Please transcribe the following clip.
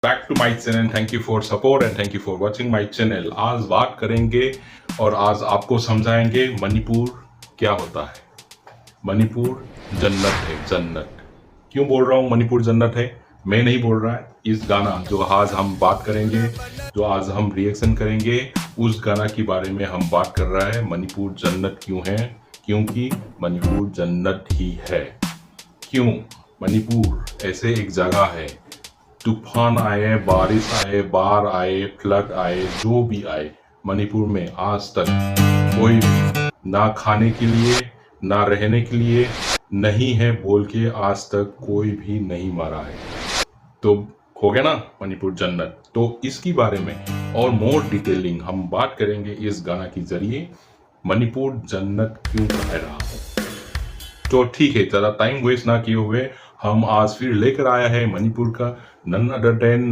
Back to my channel. Thank you for support and thank you for watching my channel. आज बात करेंगे और आज आपको समझाएंगे मणिपुर क्या होता है। मणिपुर जन्नत है, जन्नत। क्यों बोल रहा हूँ मणिपुर जन्नत है? मैं नहीं बोल रहा है, इस गाना जो आज हम बात करेंगे, जो आज हम रिएक्शन करेंगे, उस गाना के बारे में हम बात कर रहा है। मणिपुर जन्नत क्यों है? क्योंकि मणिपुर जन्नत ही है। क्यों? मणिपुर ऐसे एक जगह है, तूफान आए, बारिश आए, बाढ़ आए, फ्लड आए, जो भी आए, मणिपुर में आज तक कोई भी ना खाने के लिए ना रहने के लिए नहीं है बोल के आज तक कोई भी नहीं मारा है। तो हो गया ना मणिपुर जन्नत। तो इसकी बारे में और मोर डिटेलिंग हम बात करेंगे इस गाना के जरिए। मणिपुर जन्नत क्यों कह रहा हूँ, तो ठीक है, ज़्यादा टाइम वेस्ट ना किए हुए हम आज फिर लेकर आया है मणिपुर का नन अदर देन